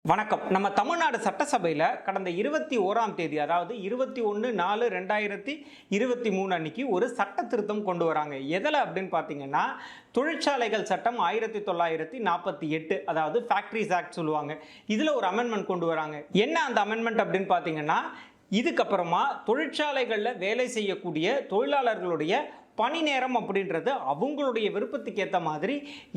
வணக்கம். நம்ம தமிழ்நாடு சட்டசபையில் கடந்த 21ஆம் தேதி, அதாவது 21/4/2023 அன்னைக்கு ஒரு சட்ட திருத்தம் கொண்டு வராங்க. எதில் அப்படின்னு பார்த்தீங்கன்னா, தொழிற்சாலைகள் சட்டம் 1948, அதாவது ஃபேக்ட்ரிஸ் ஆக்ட் சொல்லுவாங்க. இதில் ஒரு அமெண்ட்மெண்ட் கொண்டு வராங்க. என்ன அந்த அமெண்ட்மெண்ட் அப்படின்னு பார்த்தீங்கன்னா, இதுக்கப்புறமா தொழிற்சாலைகளில் வேலை செய்யக்கூடிய தொழிலாளர்களுடைய பணி நேரம் அப்படின்றது அவங்களுடைய விருப்பத்துக்கு ஏற்ற மாதிரி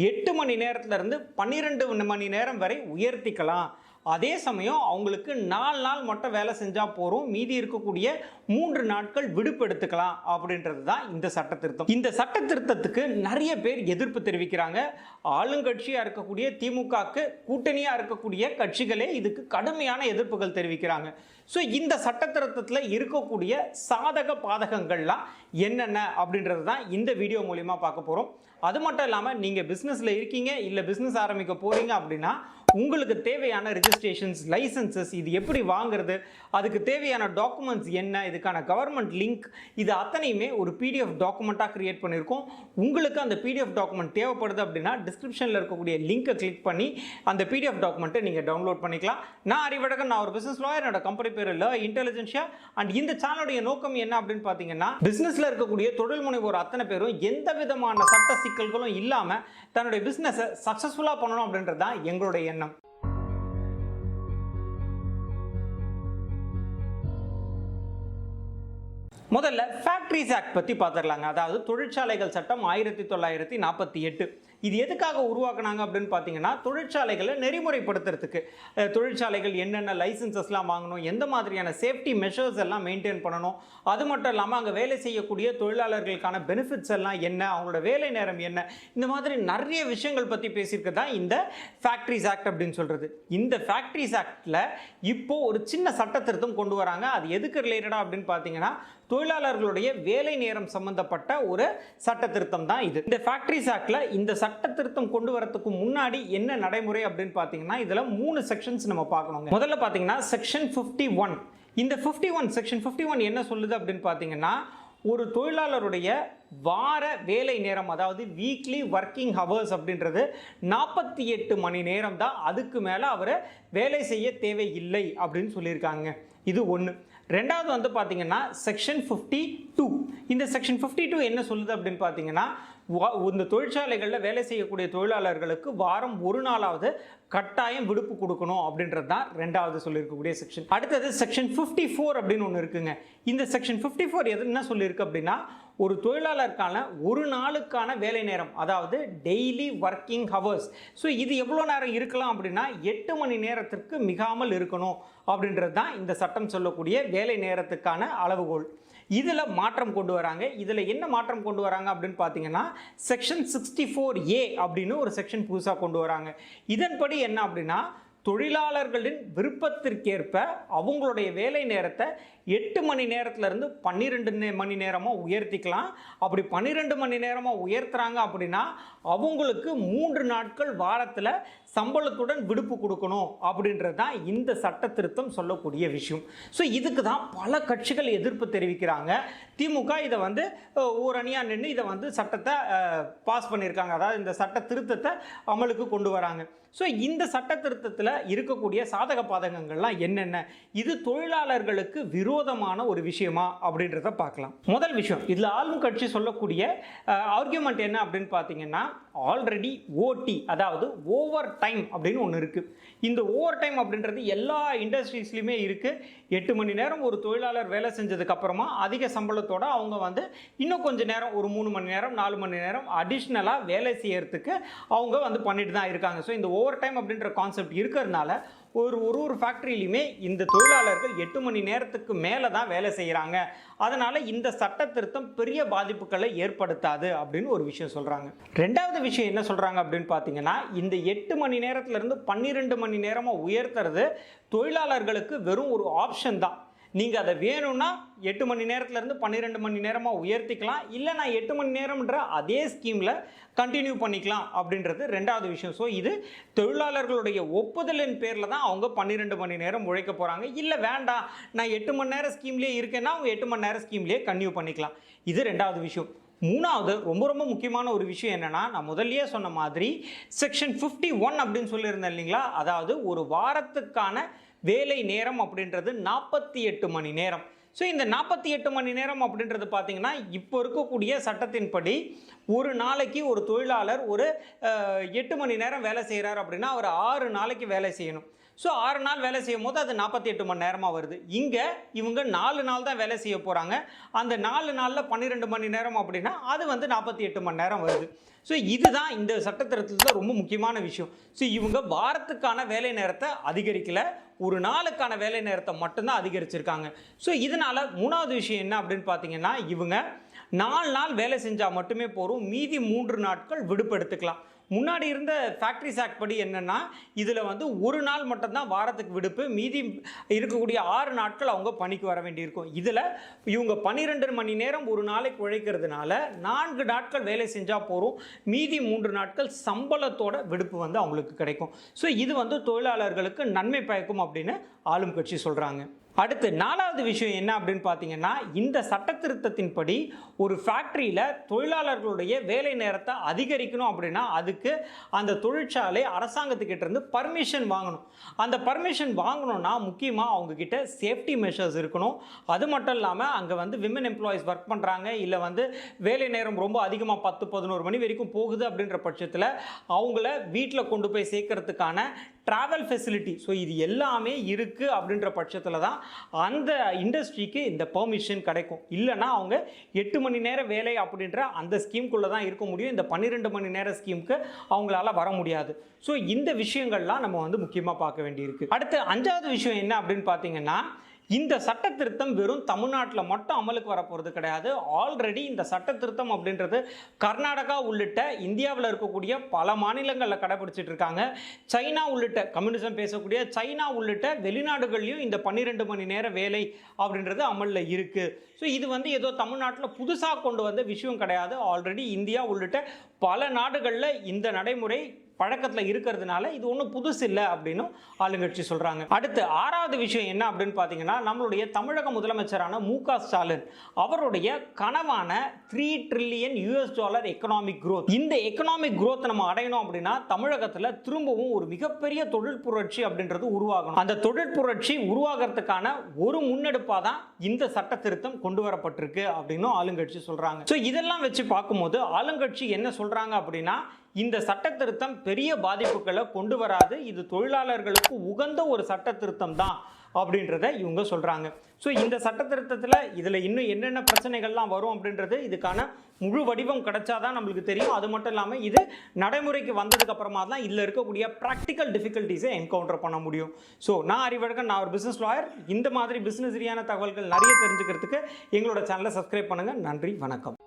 8 மணி நேரத்திலிருந்து 12 மணி நேரம் வரை உயர்த்திக்கலாம். அதே சமயம் அவங்களுக்கு 4 நாள் மட்டும் வேலை செஞ்சால் போகிறோம், மீதி இருக்கக்கூடிய 3 நாட்கள் விடுப்பு எடுத்துக்கலாம் அப்படின்றது தான் இந்த சட்ட திருத்தம். இந்த சட்ட திருத்தத்துக்கு நிறைய பேர் எதிர்ப்பு தெரிவிக்கிறாங்க. ஆளுங்கட்சியாக இருக்கக்கூடிய திமுகவுக்கு கூட்டணியாக இருக்கக்கூடிய கட்சிகளே இதுக்கு கடுமையான எதிர்ப்புகள் தெரிவிக்கிறாங்க. ஸோ இந்த சட்ட திருத்தத்தில் இருக்கக்கூடிய சாதக பாதகங்கள்லாம் என்னென்ன அப்படின்றது தான் இந்த வீடியோ மூலிமா பார்க்க போகிறோம். அது மட்டும் இல்லாமல் நீங்கள் பிஸ்னஸில் இருக்கீங்க, இல்லை பிஸ்னஸ் ஆரம்பிக்க போகிறீங்க அப்படின்னா உங்களுக்கு தேவையான ரெஜிஸ்ட்ரேஷன்ஸ், லைசன்சஸ், இது எப்படி வாங்குறது, அதுக்கு தேவையான டாக்குமெண்ட்ஸ் என்ன, இதுக்கான கவர்மெண்ட் லிங்க், இது அத்தனையுமே ஒரு பிடிஎஃப் டாக்குமெண்ட்டாக கிரியேட் பண்ணியிருக்கோம். உங்களுக்கு அந்த பிடிஎஃப் டாக்குமெண்ட் தேவைப்படுது அப்படின்னா டிஸ்கிரிப்ஷனில் இருக்கக்கூடிய லிங்கை கிளிக் பண்ணி அந்த பிடிஎஃப் டாக்குமெண்ட்டை நீங்கள் டவுன்லோட் பண்ணிக்கலாம். நான் அறிவழகன், நான் ஒரு பிஸ்னஸ் லாயர். என்னோட கம்பெனி பேர் இன்டெலிஜென்ஷியா. அண்ட் இந்த சேனலுடைய நோக்கம் என்ன அப்படின்னு பார்த்தீங்கன்னா, பிஸ்னஸில் இருக்கக்கூடிய தொழில் முனைவோர் அத்தனை பேரும் எந்த விதமான சட்ட சிக்கல்களும் இல்லாமல் தன்னுடைய பிஸ்னஸை சக்ஸஸ்ஃபுல்லாக பண்ணணும் அப்படின்றது தான் எங்களுடைய எண்ணம். முதல்ல ஃபேக்ட்ரிஸ் ஆக்ட் பற்றி பார்த்துடலாங்க. அதாவது தொழிற்சாலைகள் சட்டம் 1948. இது எதுக்காக உருவாக்குனாங்க அப்படின்னு பார்த்தீங்கன்னா, தொழிற்சாலைகளை நெறிமுறைப்படுத்துறதுக்கு. தொழிற்சாலைகள் என்னென்ன லைசன்சஸ்லாம் வாங்கணும், எந்த மாதிரியான சேஃப்டி மெஷர்ஸ் எல்லாம் மெயின்டைன் பண்ணணும், அது மட்டும் இல்லாமல் அங்கே வேலை செய்யக்கூடிய தொழிலாளர்களுக்கான பெனிஃபிட்ஸ் எல்லாம் என்ன, அவங்களோட வேலை நேரம் என்ன, இந்த மாதிரி நிறைய விஷயங்கள் பற்றி பேசியிருக்க தான் இந்த ஃபேக்ட்ரிஸ் ஆக்ட் அப்படின்னு சொல்கிறது. இந்த ஃபேக்ட்ரிஸ் ஆக்டில் இப்போது ஒரு சின்ன சட்ட திருத்தம் கொண்டு வராங்க. அது எதுக்கு ரிலேட்டடாக அப்படின்னு பார்த்தீங்கன்னா, தொழிலாளர்களுடைய வேலை நேரம் சம்பந்தப்பட்ட ஒரு சட்ட திருத்தம் தான் இது. இந்த ஃபேக்ட்ரிஸ் ஆக்ட்ல இந்த சட்ட திருத்தம் கொண்டு வரதுக்கு முன்னாடி என்ன நடைமுறை அப்படின்னு பார்த்தீங்கன்னா, இதில் 3 செக்ஷன்ஸ் நம்ம பார்க்கணும். முதல்ல பார்த்தீங்கன்னா செக்ஷன் 51. இந்த 51 செக்ஷன் 51 என்ன சொல்லுது அப்படின்னு பார்த்தீங்கன்னா, ஒரு தொழிலாளருடைய வார வேலை நேரம், அதாவது வீக்லி ஒர்க்கிங் ஹவர்ஸ் அப்படின்றது 48 மணி நேரம் தான். அதுக்கு மேலே அவர் வேலை செய்ய தேவையில்லை அப்படின்னு சொல்லியிருக்காங்க. இது ஒன்று. ரெண்டாவது வந்து பார்த்தீங்கன்னா செக்ஷன் 52. இந்த செக்ஷன் 52 என்ன சொல்லுது அப்படின்னு பார்த்தீங்கன்னா, இந்த தொழிற்சாலைகளில் வேலை செய்யக்கூடிய தொழிலாளர்களுக்கு வாரம் ஒரு நாளாவது கட்டாயம் விடுப்பு கொடுக்கணும் அப்படின்றது தான் ரெண்டாவது சொல்லியிருக்கக்கூடிய செக்ஷன். அடுத்தது செக்ஷன் 54 அப்படின்னு ஒன்று இருக்குங்க. இந்த செக்ஷன் 54 என்ன சொல்லியிருக்கு அப்படின்னா, ஒரு தொழிலாளருக்கான ஒரு நாளுக்கான வேலை நேரம், அதாவது டெய்லி ஒர்க்கிங் ஹவர்ஸ். ஸோ இது எவ்வளோ நேரம் இருக்கலாம் அப்படின்னா 8 மணி நேரத்திற்கு மிகாமல் இருக்கணும் அப்படின்றது தான் இந்த சட்டம் சொல்லக்கூடிய வேலை நேரத்துக்கான அளவுகோல். இதில் மாற்றம் கொண்டு வராங்க. இதில் என்ன மாற்றம் கொண்டு வராங்க அப்படின்னு பார்த்தீங்கன்னா, செக்ஷன் 64A அப்படின்னு ஒரு செக்ஷன் புதுசாக கொண்டு வராங்க. இதன்படி என்ன அப்படின்னா, தொழிலாளர்களின் விருப்பத்திற்கேற்ப அவங்களுடைய வேலை நேரத்தை 8 மணி நேரத்திலிருந்து 12 மணி நேரமாக உயர்த்திக்கலாம். அப்படி 12 மணி நேரமாக உயர்த்துறாங்க அப்படின்னா அவங்களுக்கு 3 நாட்கள் வாரத்தில் சம்பளத்துடன் விடுப்பு கொடுக்கணும் அப்படின்றது தான் இந்த சட்ட திருத்தம் சொல்லக்கூடிய விஷயம். ஸோ இதுக்கு தான் பல கட்சிகள் எதிர்ப்பு தெரிவிக்கிறாங்க. திமுக இதை வந்து ஒரு அணியாக நின்று இதை வந்து சட்டத்தை பாஸ் பண்ணியிருக்காங்க. அதாவது இந்த சட்ட திருத்தத்தை அமலுக்கு கொண்டு வராங்க. ஸோ இந்த சட்ட திருத்தத்தில் இருக்கக்கூடிய சாதக பாதகங்கள்லாம் என்னென்ன, இது தொழிலாளர்களுக்கு விரோதமான ஒரு விஷயமா அப்படின்றத பார்க்கலாம். முதல் விஷயம், இதில் ஆளும் கட்சி சொல்லக்கூடிய ஆர்கியூமெண்ட் என்ன அப்படின்னு பார்த்தீங்கன்னா, ஆல்ரெடி ஓடி, அதாவது ஓவர் டைம் அப்படின்னு ஒன்று இருக்குது. இந்த ஓவர் டைம் அப்படின்றது எல்லா இண்டஸ்ட்ரீஸ்லையுமே இருக்குது. 8 மணி நேரம் ஒரு தொழிலாளர் வேலை செஞ்சதுக்கு அப்புறமா அதிக சம்பளத்தோடு அவங்க வந்து இன்னும் கொஞ்சம் நேரம், ஒரு 3 மணி நேரம் 4 மணி நேரம் அடிஷ்னலாக வேலை செய்யறதுக்கு அவங்க வந்து பண்ணிட்டு தான் இருக்காங்க. ஸோ இந்த ஓவர் டைம் அப்படின்ற கான்செப்ட் இருக்கிறதுனால ஒரு ஃபேக்ட்ரியிலையுமே இந்த தொழிலாளர்கள் 8 மணி நேரத்துக்கு மேலே தான் வேலை செய்கிறாங்க. அதனால் இந்த சட்ட திருத்தம் பெரிய பாதிப்புகளை ஏற்படுத்தாது அப்படின்னு ஒரு விஷயம் சொல்கிறாங்க. ரெண்டாவது விஷயம் என்ன சொல்கிறாங்க அப்படின்னு பார்த்தீங்கன்னா, இந்த 8 மணி நேரத்திலிருந்து 12 மணி நேரமாக உயர்த்துறது தொழிலாளர்களுக்கு வெறும் ஒரு ஆப்ஷன் தான். நீங்கள் அதை வேணும்னா 8 மணி நேரத்துலேருந்து 12 மணி நேரமாக உயர்த்திக்கலாம், இல்லை நான் 8 மணி நேரம்ன்ற அதே ஸ்கீமில் கண்டினியூ பண்ணிக்கலாம் அப்படின்றது ரெண்டாவது விஷயம். ஸோ இது தொழிலாளர்களுடைய ஒப்புதலின் பேரில் தான் அவங்க 12 மணி நேரம் உழைக்க போகிறாங்க. இல்லை வேண்டாம், நான் 8 மணி நேரம் ஸ்கீம்லேயே இருக்கேன்னா அவங்க 8 மணி நேரம் ஸ்கீம்லேயே கன்டினியூ பண்ணிக்கலாம். இது ரெண்டாவது விஷயம். மூணாவது ரொம்ப ரொம்ப முக்கியமான ஒரு விஷயம் என்னன்னா, நான் முதல்லயே சொன்ன மாதிரி செக்ஷன் 51 அப்படின்னு சொல்லியிருந்தேன் இல்லைங்களா, அதாவது ஒரு வாரத்துக்கான வேலை நேரம் அப்படின்றது 48 மணி நேரம். ஸோ இந்த 48 மணி நேரம் அப்படின்றது பார்த்தீங்கன்னா, இப்போ இருக்கக்கூடிய சட்டத்தின்படி ஒரு நாளைக்கு ஒரு தொழிலாளர் ஒரு 8 மணி நேரம் வேலை செய்கிறார் அப்படின்னா அவர் 6 நாளைக்கு வேலை செய்யணும். ஸோ 6 நாள் வேலை செய்யும் போது அது 48 மணி நேரமாக வருது. இங்கே இவங்க 4 நாள் தான் வேலை செய்ய போகிறாங்க. அந்த 4 நாளில் 12 மணி நேரம் அப்படின்னா அது வந்து 48 மணி நேரம் வருது. ஸோ இதுதான் இந்த சட்டத்திருத்தத்தில் ரொம்ப முக்கியமான விஷயம். ஸோ இவங்க வாரத்துக்கான வேலை நேரத்தை அதிகரிக்கலை, ஒரு நாளுக்கான வேலை நேரத்தை மட்டும்தான் அதிகரிச்சிருக்காங்க. ஸோ இதனால் மூணாவது விஷயம் என்ன அப்படின்னு பார்த்தீங்கன்னா, இவங்க 4 நாள் வேலை செஞ்சால் மட்டுமே போதும், மீதி 3 நாட்கள் விடுப்பு எடுத்துக்கலாம். முன்னாடி இருந்த ஃபேக்ட்ரிஸ் ஆக்ட் படி என்னென்னா, இதில் வந்து ஒரு நாள் மட்டும்தான் வாரத்துக்கு விடுப்பு, மீதி இருக்கக்கூடிய 6 நாட்கள் அவங்க பணிக்கு வர வேண்டியிருக்கும். இதில் இவங்க 12 மணி நேரம் ஒரு நாளைக்கு உழைக்கிறதுனால 4 நாட்கள் வேலை செஞ்சால் போகிறோம், மீதி 3 நாட்கள் சம்பளத்தோட விடுப்பு வந்து அவங்களுக்கு கிடைக்கும். ஸோ இது வந்து தொழிலாளர்களுக்கு நன்மை பயக்கும் அப்படின்னு ஆளும் கட்சி சொல்கிறாங்க. அடுத்து 4வது விஷயம் என்ன அப்படின்னு பார்த்தீங்கன்னா, இந்த சட்ட திருத்தத்தின்படி ஒரு ஃபேக்ட்ரியில் தொழிலாளர்களுடைய வேலை நேரத்தை அதிகரிக்கணும் அப்படின்னா அதுக்கு அந்த தொழிற்சாலை அரசாங்கத்துக்கிட்ட இருந்து பர்மிஷன் வாங்கணும். அந்த பர்மிஷன் வாங்கணும்னா முக்கியமாக அவங்கக்கிட்ட சேஃப்டி மெஷர்ஸ் இருக்கணும். அது மட்டும் இல்லாமல் அங்கே வந்து விமன் எம்ப்ளாயிஸ் ஒர்க் பண்ணுறாங்க, இல்லை வந்து வேலை நேரம் ரொம்ப அதிகமாக 10-11 மணி வரைக்கும் போகுது அப்படின்ற பட்சத்தில் அவங்கள வீட்டில் கொண்டு போய் சேர்க்கறதுக்கான ட்ராவல் ஃபெசிலிட்டி, ஸோ இது எல்லாமே இருக்குது அப்படின்ற பட்சத்தில் தான் அந்த இண்டஸ்ட்ரிக்கு இந்த பெர்மிஷன் கிடைக்கும். இல்லைனா அவங்க 8 மணி நேரம் வேலை அப்படின்ற அந்த ஸ்கீம்குள்ளே தான் இருக்க முடியும். இந்த 12 மணி நேரம் ஸ்கீமுக்கு அவங்களால வர முடியாது. ஸோ இந்த விஷயங்கள்லாம் நம்ம வந்து முக்கியமாக பார்க்க வேண்டியிருக்கு. அடுத்து 5வது விஷயம் என்ன அப்படின்னு பார்த்தீங்கன்னா, இந்த சட்ட திருத்தம் வெறும் தமிழ்நாட்டில் மட்டும் அமலுக்கு வரப்போகிறது கிடையாது. ஆல்ரெடி இந்த சட்ட திருத்தம் அப்படின்றது கர்நாடகா உள்ளிட்ட இந்தியாவில் இருக்கக்கூடிய பல மாநிலங்களில் கடைபிடிச்சிட்டு இருக்காங்க. சைனா உள்ளிட்ட கம்யூனிசம் பேசக்கூடிய சைனா உள்ளிட்ட வெளிநாடுகள்லையும் இந்த 12 மணி நேர வேலை அப்படின்றது அமலில் இருக்குது. ஸோ இது வந்து ஏதோ தமிழ்நாட்டில் புதுசாக கொண்டு வந்த விஷயம் கிடையாது. ஆல்ரெடி இந்தியா உள்ளிட்ட பல நாடுகளில் இந்த நடைமுறை பழக்கத்தில் இருக்கிறதுனால இது ஒன்றும் புதுசு இல்லை அப்படின்னு ஆளுங்கட்சி சொல்கிறாங்க. அடுத்து 6வது விஷயம் என்ன அப்படின்னு பார்த்தீங்கன்னா, நம்மளுடைய தமிழக முதலமைச்சரான மு.க. ஸ்டாலின் அவருடைய கனவான $3 trillion எக்கனாமிக் growth. இந்த எக்கனாமிக் growth நம்ம அடையணும் அப்படின்னா தமிழகத்தில் திரும்பவும் ஒரு மிகப்பெரிய தொழில் புரட்சி அப்படின்றது உருவாகணும். அந்த தொழில் புரட்சி உருவாகிறதுக்கான ஒரு முன்னெடுப்பாக தான் இந்த சட்ட திருத்தம் கொண்டு வரப்பட்டிருக்கு அப்படின்னு ஆளுங்கட்சி சொல்கிறாங்க. ஸோ இதெல்லாம் வச்சு பார்க்கும்போது ஆளுங்கட்சி என்ன சொல்கிறாங்க அப்படின்னா, இந்த சட்ட திருத்தம் பெரிய பாதிப்புகளை கொண்டு வராது, இது தொழிலாளர்களுக்கு உகந்த ஒரு சட்ட திருத்தம் தான் அப்படின்றத இவங்க சொல்கிறாங்க. ஸோ இந்த சட்ட திருத்தத்தில் இதில் இன்னும் என்னென்ன பிரச்சனைகள்லாம் வரும் அப்படின்றது இதுக்கான முழு வடிவம் கிடைச்சாதான் நம்மளுக்கு தெரியும். அது மட்டும் இல்லாமல் இது நடைமுறைக்கு வந்ததுக்கு அப்புறமா தான் இதில் இருக்கக்கூடிய ப்ராக்டிக்கல் டிஃபிகல்ட்டிஸை என்கவுண்டர் பண்ண முடியும். ஸோ நான் அறிவழகன், நான் ஒரு பிஸ்னஸ் லாயர். இந்த மாதிரி பிஸ்னஸ் ரீதியான தகவல்கள் நிறைய தெரிஞ்சுக்கிறதுக்கு எங்களோட சேனலை சப்ஸ்கிரைப் பண்ணுங்கள். நன்றி, வணக்கம்.